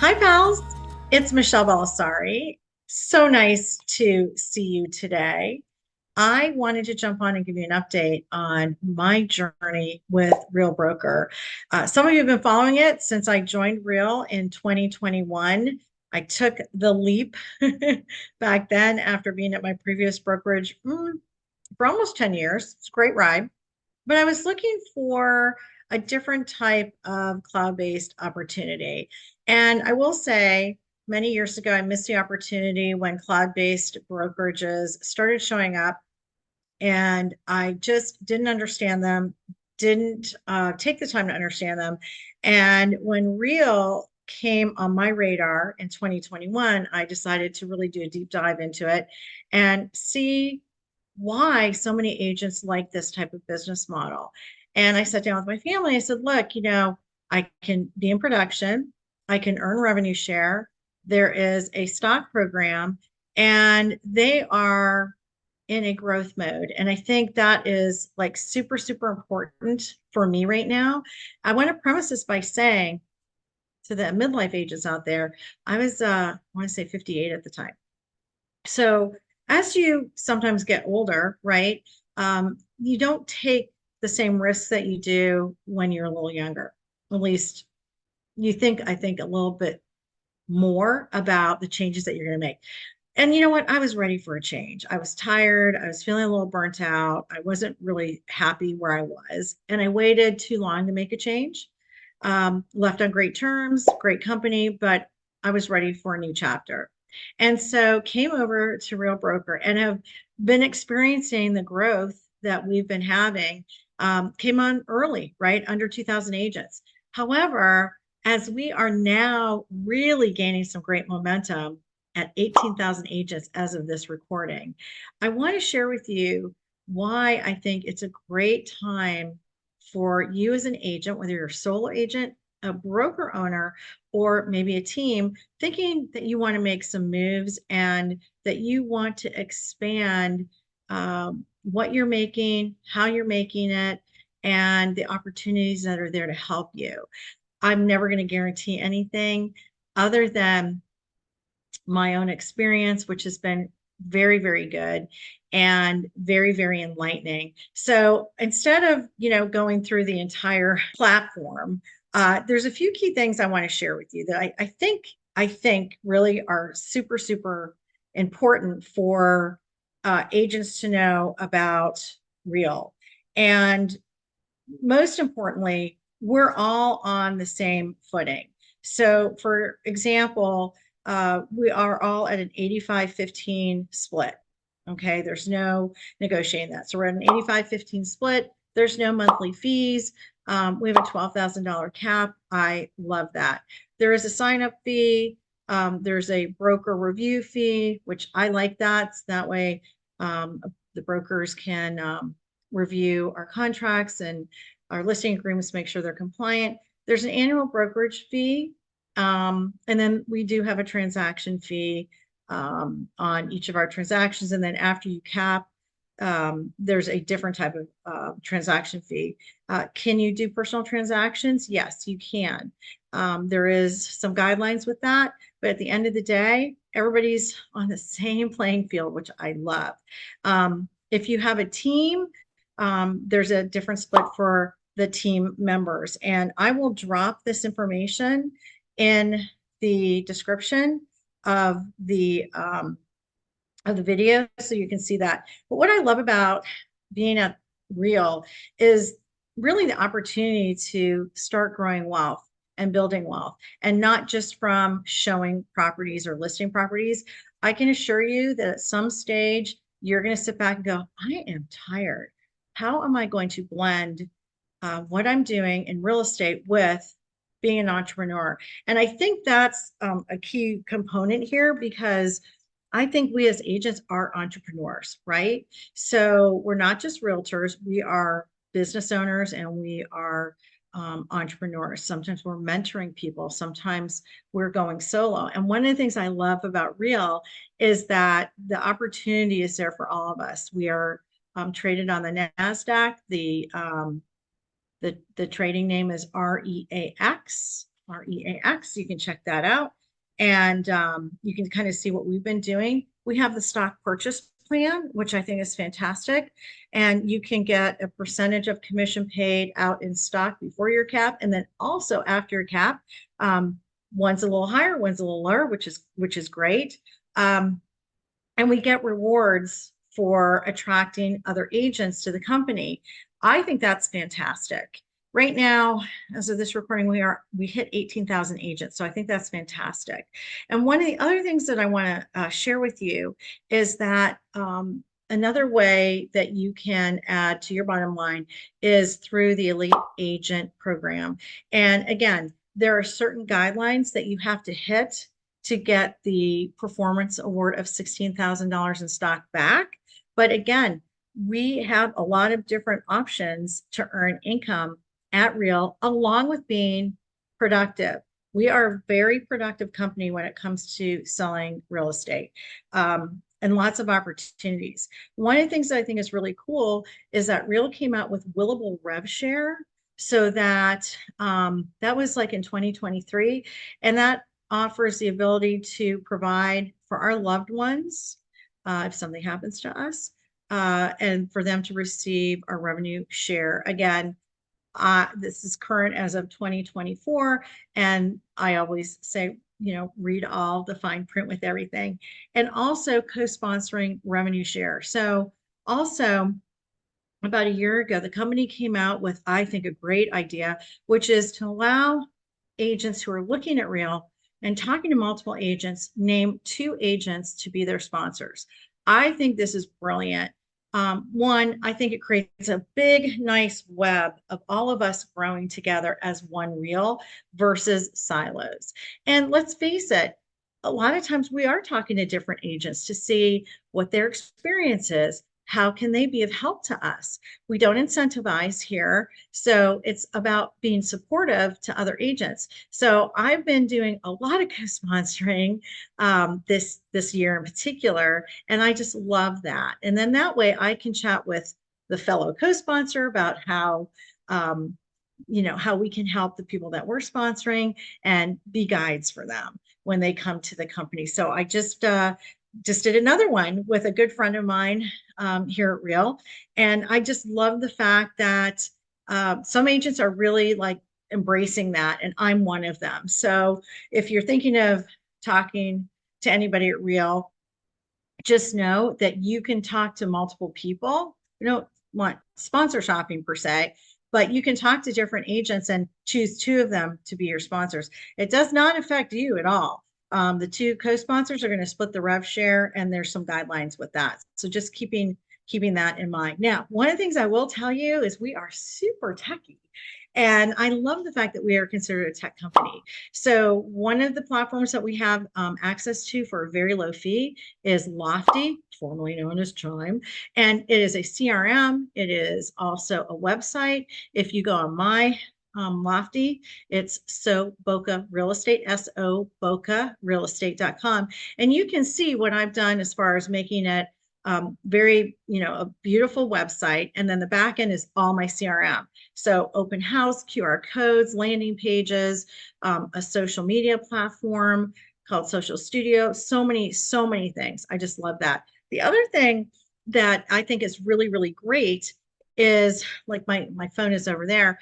Hi, pals. It's Michele Bellisari. So nice to see you today. I wanted to jump on and give you an update on my journey with Real Broker. Some of you have been following it since I joined Real in 2021. I took the leap back then after being at my previous brokerage for almost 10 years. It's a great ride. But I was looking for a different type of cloud-based opportunity. And I will say, many years ago, I missed the opportunity when cloud-based brokerages started showing up, and I just didn't understand them, didn't take the time to understand them. And when Real came on my radar in 2021, I decided to really do a deep dive into it and see why so many agents like this type of business model. And I sat down with my family. I said, look, I can be in production, I can earn revenue share. There is a stock program, and they are in a growth mode. And I think that is like super, super important for me right now. I want to premise this by saying to the midlife agents out there, I want to say 58 at the time. So as you sometimes get older, right, you don't take the same risks that you do when you're a little younger. At least you think, I think, a little bit more about the changes that you're going to make. And you know what? I was ready for a change. I was tired. I was feeling a little burnt out. I wasn't really happy where I was. And I waited too long to make a change. Left on great terms, great company, but I was ready for a new chapter. And so came over to Real Broker and have been experiencing the growth that we've been having. Came on early, right? Under 2,000 agents. However, as we are now really gaining some great momentum at 18,000 agents as of this recording, I want to share with you why I think it's a great time for you as an agent, whether you're a solo agent, a broker owner, or maybe a team, thinking that you want to make some moves and that you want to expand what you're making, how you're making it, and the opportunities that are there to help you. I'm never going to guarantee anything other than my own experience, which has been very, very good and very, very enlightening. So instead of, going through the entire platform, there's a few key things I want to share with you that I think really are super, super important for agents to know about Real. And most importantly, we're all on the same footing. So, for example, we are all at an 85-15 split. Okay, there's no negotiating that. So, we're at an 85-15 split. There's no monthly fees. We have a $12,000 cap. I love that. There is a sign up fee. There's a broker review fee, which I like that. So that way, the brokers can review our contracts and our listing agreements to make sure they're compliant. There's an annual brokerage fee. And then we do have a transaction fee on each of our transactions. And then after you cap, there's a different type of transaction fee. Can you do personal transactions? Yes, you can. There is some guidelines with that, but at the end of the day, everybody's on the same playing field, which I love. If you have a team, there's a different split for the team members. And I will drop this information in the description of the video so you can see that. But what I love about being at Real is really the opportunity to start growing wealth and building wealth, and not just from showing properties or listing properties. I can assure you that at some stage you're going to sit back and go, I am tired. How am I going to blend what I'm doing in real estate with being an entrepreneur? And I think that's a key component here, because I think we as agents are entrepreneurs, right? So we're not just realtors, we are business owners, and we are entrepreneurs. Sometimes we're mentoring people, sometimes we're going solo. And one of the things I love about Real is that the opportunity is there for all of us. We are traded on the NASDAQ. The trading name is REAX REAX. You can check that out. And you can kind of see what we've been doing. We have the stock purchase plan, which I think is fantastic. And you can get a percentage of commission paid out in stock before your cap, and then also after your cap. One's a little higher, one's a little lower, which is great. And we get rewards for attracting other agents to the company. I think that's fantastic. Right now, as of this recording, we hit 18,000 agents. So I think that's fantastic. And one of the other things that I want to share with you is that another way that you can add to your bottom line is through the Elite Agent Program. And again, there are certain guidelines that you have to hit to get the performance award of $16,000 in stock back. But again, we have a lot of different options to earn income at Real, along with being productive. We are a very productive company when it comes to selling real estate, and lots of opportunities. One of the things that I think is really cool is that Real came out with willable rev share. So that that was like in 2023, and that offers the ability to provide for our loved ones if something happens to us, and for them to receive our revenue share. Again, this is current as of 2024, and I always say, read all the fine print with everything, and also co-sponsoring revenue share. So also, about a year ago, the company came out with, I think, a great idea, which is to allow agents who are looking at Real and talking to multiple agents, name 2 agents to be their sponsors. I think this is brilliant. One, I think it creates a big, nice web of all of us growing together as one Real versus silos. And let's face it, a lot of times we are talking to different agents to see what their experience is. How can they be of help to us? We don't incentivize here. So it's about being supportive to other agents. So I've been doing a lot of co-sponsoring this year in particular, and I just love that. And then that way I can chat with the fellow co-sponsor about how how we can help the people that we're sponsoring and be guides for them when they come to the company. So I just did another one with a good friend of mine here at Real. And I just love the fact that some agents are really like embracing that, and I'm one of them. So if you're thinking of talking to anybody at Real, just know that you can talk to multiple people. You don't want sponsor shopping per se, but you can talk to different agents and choose 2 of them to be your sponsors. It does not affect you at all. The 2 co-sponsors are going to split the rev share, and there's some guidelines with that. So just keeping that in mind. Now, one of the things I will tell you is we are super techy. And I love the fact that we are considered a tech company. So one of the platforms that we have access to for a very low fee is Lofty, formerly known as Chime. And it is a CRM. It is also a website. If you go on my Lofty, it's So Boca Real Estate, SOBocaRealestate.com. And you can see what I've done as far as making it very, a beautiful website. And then the back end is all my CRM. So open house, QR codes, landing pages, a social media platform called Social Studio. So many things. I just love that. The other thing that I think is really, really great is, like, my phone is over there.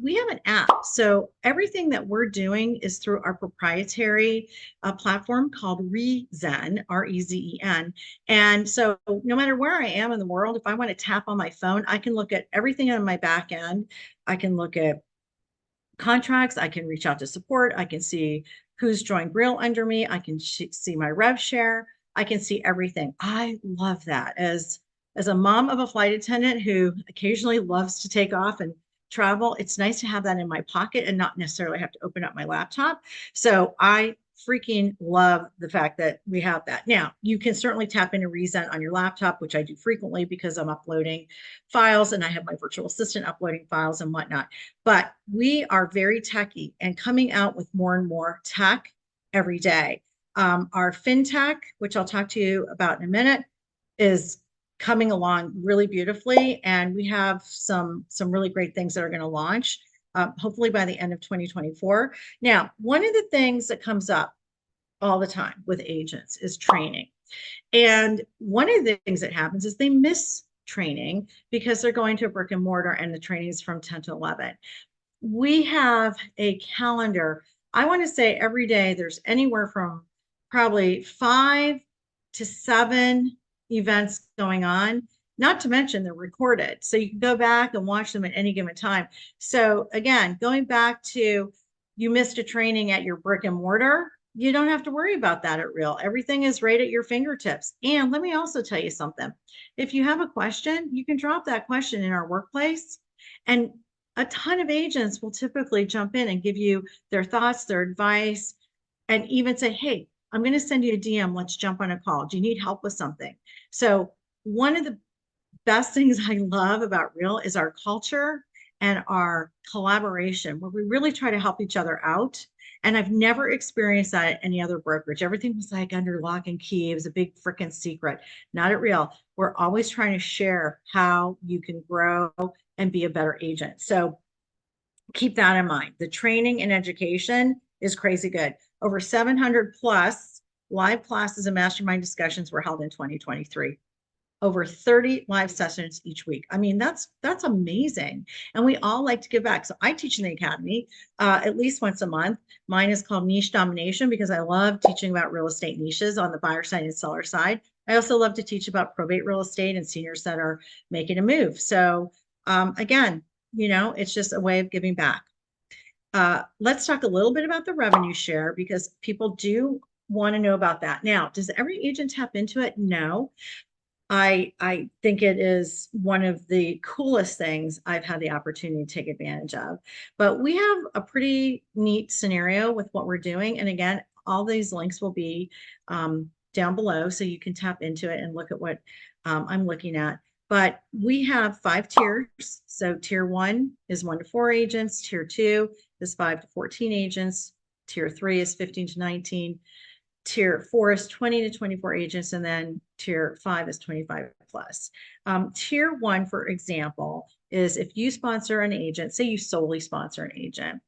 We have an app. So everything that we're doing is through our proprietary platform called Rezen, Rezen. And so no matter where I am in the world, if I want to tap on my phone, I can look at everything on my back end. I can look at contracts. I can reach out to support. I can see who's joined Real under me. I can see my rev share. I can see everything. I love that. As a mom of a flight attendant who occasionally loves to take off and travel, it's nice to have that in my pocket and not necessarily have to open up my laptop. So I freaking love the fact that we have that. Now, you can certainly tap into Rezen on your laptop, which I do frequently because I'm uploading files and I have my virtual assistant uploading files and whatnot. But we are very techy and coming out with more and more tech every day. Our fintech, which I'll talk to you about in a minute, is coming along really beautifully, and we have some really great things that are going to launch hopefully by the end of 2024. Now, one of the things that comes up all the time with agents is training. And one of the things that happens is they miss training because they're going to a brick and mortar and the training is from 10 to 11. We have a calendar. I want to say every day there's anywhere from probably 5 to 7 events going on, not to mention they're recorded. So you can go back and watch them at any given time. So again, going back to you missed a training at your brick and mortar, you don't have to worry about that at Real. Everything is right at your fingertips. And let me also tell you something. If you have a question, you can drop that question in our workplace, and a ton of agents will typically jump in and give you their thoughts, their advice, and even say, hey, I'm going to send you a DM. Let's jump on a call. Do you need help with something? So one of the best things I love about Real is our culture and our collaboration, where we really try to help each other out. And I've never experienced that at any other brokerage. Everything was like under lock and key. It was a big freaking secret. Not at Real. We're always trying to share how you can grow and be a better agent. So keep that in mind. The training and education is crazy good. Over 700 plus live classes and mastermind discussions were held in 2023. Over 30 live sessions each week. I mean, that's amazing. And we all like to give back. So I teach in the academy at least once a month. Mine is called Niche Domination because I love teaching about real estate niches on the buyer side and seller side. I also love to teach about probate real estate and seniors that are making a move. So again, it's just a way of giving back. Let's talk a little bit about the revenue share because people do want to know about that. Now, does every agent tap into it? No. I think it is one of the coolest things I've had the opportunity to take advantage of. But we have a pretty neat scenario with what we're doing. And again, all these links will be down below so you can tap into it and look at what I'm looking at. But we have 5 tiers. So tier 1 is 1 to 4 agents. Tier 2 is 5 to 14 agents. Tier 3 is 15 to 19. Tier 4 is 20 to 24 agents, and then tier 5 is 25 plus. Tier 1, for example, is if you sponsor an agent, say you solely sponsor an agent,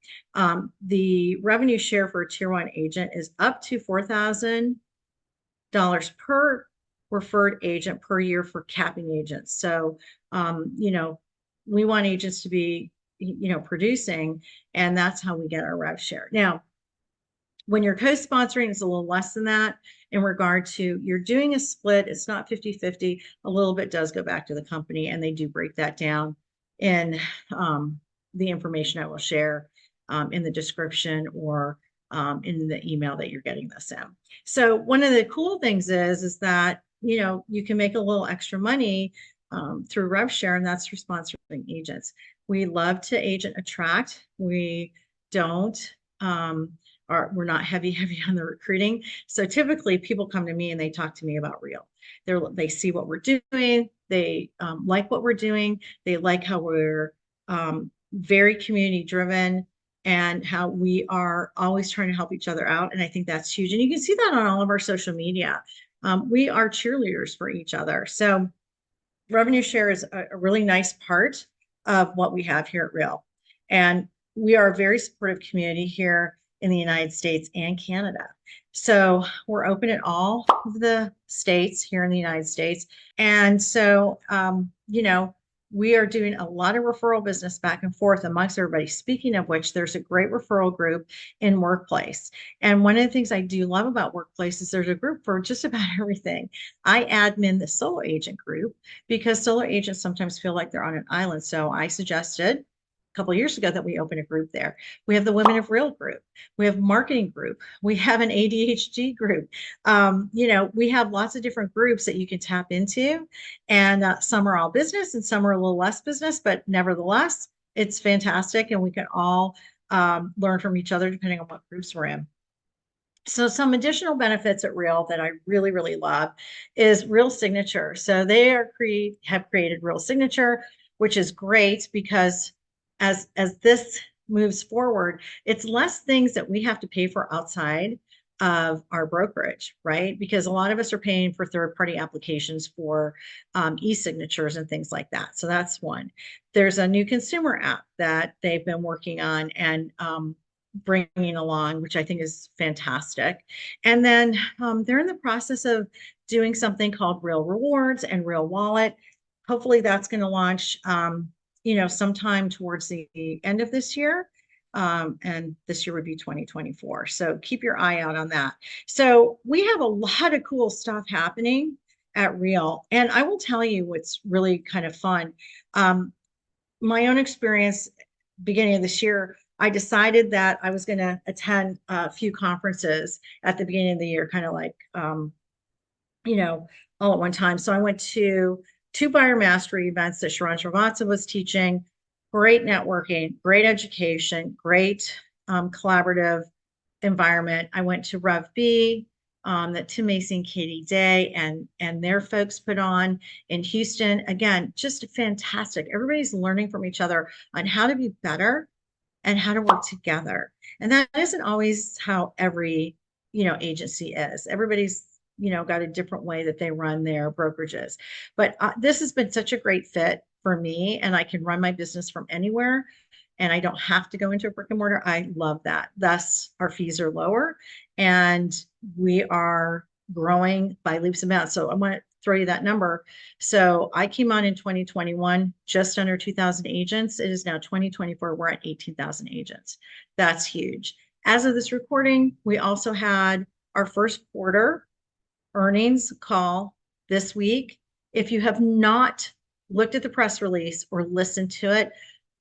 the revenue share for a tier 1 agent is up to $4,000 per referred agent per year for capping agents. So, we want agents to be, producing, and that's how we get our rev share. Now, when you're co-sponsoring, it's a little less than that in regard to you're doing a split. It's not 50-50. A little bit does go back to the company, and they do break that down in the information I will share in the description or in the email that you're getting this in. So one of the cool things is that, you can make a little extra money through rev share, and that's for sponsoring agents. We love to agent attract. We don't we're not heavy on the recruiting. So typically people come to me and they talk to me about Real. They see what we're doing. They like what we're doing. They like how we're very community driven and how we are always trying to help each other out. And I think that's huge. And you can see that on all of our social media. We are cheerleaders for each other. So revenue share is a really nice part of what we have here at Real. And we are a very supportive community here in the United States and Canada. So we're open at all of the states here in the United States. And so, we are doing a lot of referral business back and forth amongst everybody. Speaking of which, there's a great referral group in Workplace. And one of the things I do love about Workplace is there's a group for just about everything. I admin the solo agent group because solo agents sometimes feel like they're on an island. So I suggested couple of years ago that we opened a group there. We have the Women of Real group. We have marketing group. We have an ADHD group. We have lots of different groups that you can tap into, and some are all business and some are a little less business, but nevertheless, it's fantastic, and we can all learn from each other depending on what groups we're in. So some additional benefits at Real that I really, really love is Real Signature. So they have created Real Signature, which is great because as this moves forward, it's less things that we have to pay for outside of our brokerage, right? Because a lot of us are paying for third-party applications for e-signatures and things like that. So that's one. There's a new consumer app that they've been working on and bringing along, which I think is fantastic. And then they're in the process of doing something called Real Rewards and Real Wallet. Hopefully that's going to launch, sometime towards the end of this year. And this year would be 2024. So keep your eye out on that. So we have a lot of cool stuff happening at Real. And I will tell you what's really kind of fun. My own experience beginning of this year, I decided that I was going to attend a few conferences at the beginning of the year, kind of like, all at one time. So I went to two buyer mastery events that Sharon Srivatsa was teaching. Great networking, great education, great collaborative environment. I went to Rev B, that Tim Macy and Katie Day and their folks put on in Houston. Again, just fantastic. Everybody's learning from each other on how to be better and how to work together. And that isn't always how every, agency is. Everybody's, got a different way that they run their brokerages. But this has been such a great fit for me, and I can run my business from anywhere and I don't have to go into a brick and mortar. I love that. Thus, our fees are lower and we are growing by leaps and bounds. So I want to throw you that number. So I came on in 2021, just under 2,000 agents. It is now 2024. We're at 18,000 agents. That's huge. As of this recording, we also had our first quarter earnings call this week. If you have not looked at the press release or listened to it,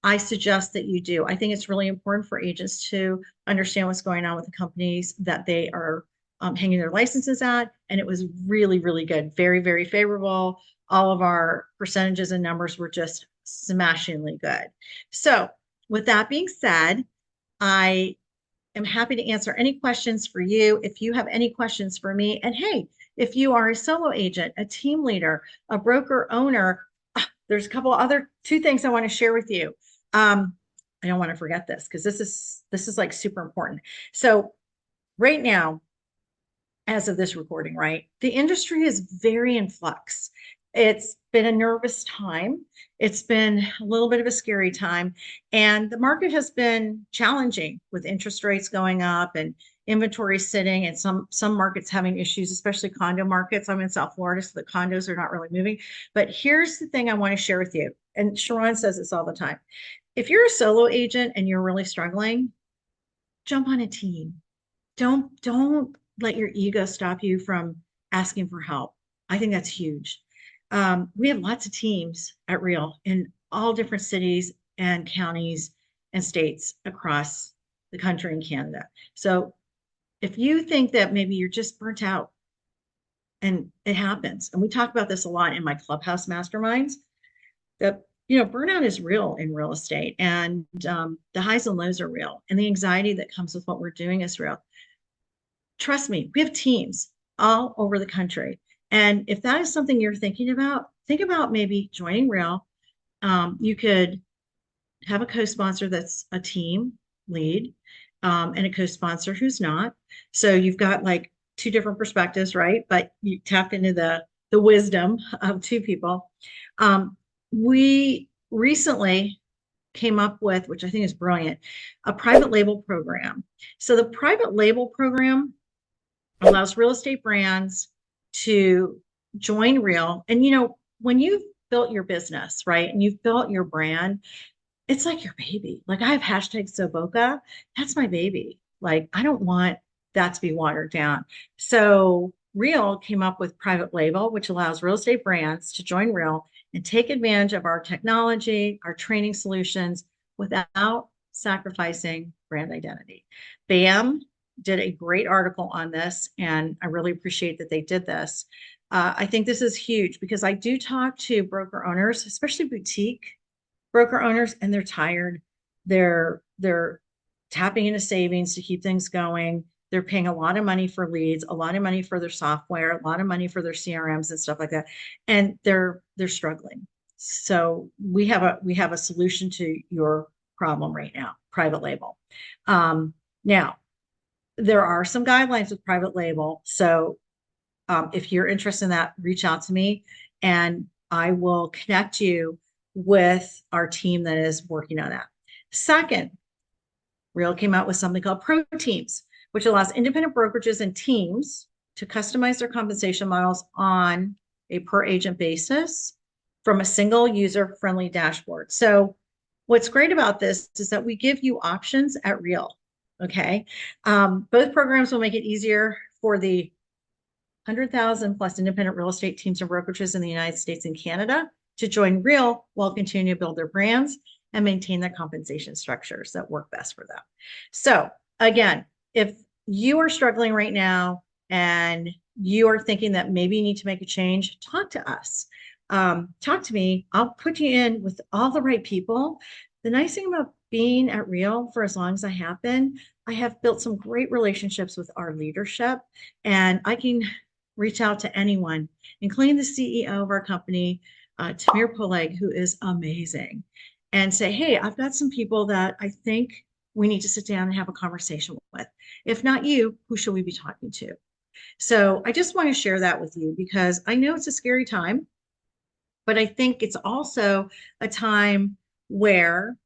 I suggest that you do. I think it's really important for agents to understand what's going on with the companies that they are hanging their licenses at. And it was really, really good. Very, very favorable. All of our percentages and numbers were just smashingly good. So with that being said, I am happy to answer any questions for you. If you have any questions for me, and hey, if you are a solo agent, a team leader, a broker owner, there's a couple other two things I want to share with you. I don't want to forget this because this is like super important. So right now, as of this recording, right, the industry is very in flux. It's been a nervous time. It's been a little bit of a scary time. And the market has been challenging with interest rates going up and inventory sitting and some markets having issues, especially condo markets. I'm in South Florida, so the condos are not really moving. But here's the thing I want to share with you. And Sharon says this all the time. If you're a solo agent and you're really struggling, jump on a team. Don't let your ego stop you from asking for help. I think that's huge. We have lots of teams at Real in all different cities and counties and states across the country and Canada. So if you think that maybe you're just burnt out, and it happens, and we talk about this a lot in my clubhouse masterminds, that burnout is real in real estate, and the highs and lows are real, and the anxiety that comes with what we're doing is real. Trust me, we have teams all over the country. And if that is something you're thinking about, think about maybe joining Real. You could have a co-sponsor that's a team lead and a co-sponsor who's not. So you've got like two different perspectives, right? But you tap into the wisdom of two people. We recently came up with, which I think is brilliant, a private label program. So the private label program allows real estate brands to join Real. And when you've built your business, right, and you've built your brand, it's like your baby. Like I have hashtag So Boca. That's my baby. Like I don't want that to be watered down. So Real came up with private label, which allows real estate brands to join Real and take advantage of our technology, our training solutions without sacrificing brand identity. BAM did a great article on this, and I really appreciate that they did this. I think this is huge because I do talk to broker owners, especially boutique broker owners, and they're tired. They're tapping into savings to keep things going. They're paying a lot of money for leads, a lot of money for their software, a lot of money for their CRMs and stuff like that, and they're struggling. So we have a solution to your problem right now, private label. Now, There are some guidelines with private label. So if you're interested in that, reach out to me and I will connect you with our team that is working on that. Second, Real came out with something called Pro Teams, which allows independent brokerages and teams to customize their compensation models on a per agent basis from a single user friendly dashboard. So, what's great about this is that we give you options at Real. Okay. Both programs will make it easier for the 100,000 plus independent real estate teams and brokerages in the United States and Canada to join Real while continuing to build their brands and maintain their compensation structures that work best for them. So, again, if you are struggling right now and you are thinking that maybe you need to make a change, talk to us. Talk to me. I'll put you in with all the right people. The nice thing about being at Real for as long as I have been, I have built some great relationships with our leadership, and I can reach out to anyone, including the CEO of our company, Tamir Poleg, who is amazing, and say, hey, I've got some people that I think we need to sit down and have a conversation with. If not you, who should we be talking to? So I just want to share that with you because I know it's a scary time, but I think it's also a time where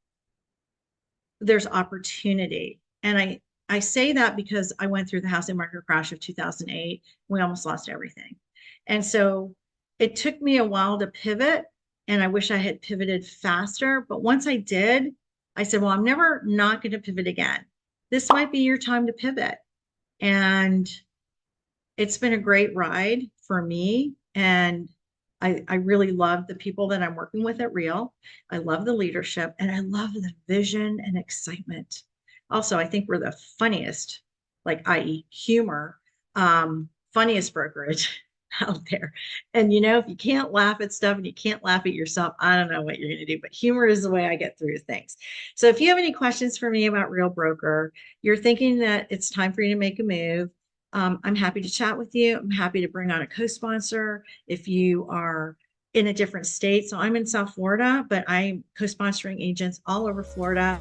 there's opportunity. And I say that because I went through the housing market crash of 2008. We almost lost everything. And so it took me a while to pivot, and I wish I had pivoted faster. But once I did, I said, well, I'm never not going to pivot again. This might be your time to pivot. And it's been a great ride for me. And I really love the people that I'm working with at Real. I love the leadership and I love the vision and excitement. Also, I think we're the funniest, like, i.e., humor, funniest brokerage out there. And if you can't laugh at stuff and you can't laugh at yourself, I don't know what you're going to do, but humor is the way I get through things. So if you have any questions for me about Real Broker, you're thinking that it's time for you to make a move, I'm happy to chat with you. I'm happy to bring on a co-sponsor if you are in a different state. So I'm in South Florida, but I'm co-sponsoring agents all over Florida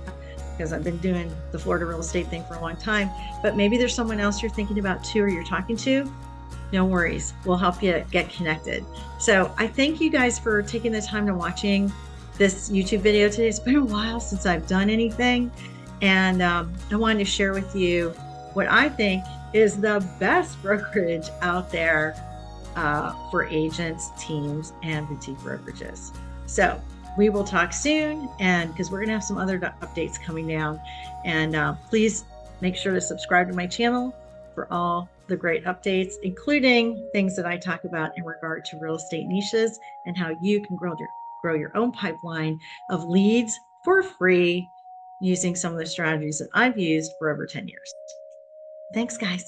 because I've been doing the Florida real estate thing for a long time. But maybe there's someone else you're thinking about too, or you're talking to. No worries. We'll help you get connected. So I thank you guys for taking the time to watching this YouTube video today. It's been a while since I've done anything. And I wanted to share with you what I think is the best brokerage out there for agents, teams, and boutique brokerages. So we will talk soon, and because we're going to have some other updates coming down. And please make sure to subscribe to my channel for all the great updates, including things that I talk about in regard to real estate niches and how you can grow your own pipeline of leads for free using some of the strategies that I've used for over 10 years. Thanks, guys.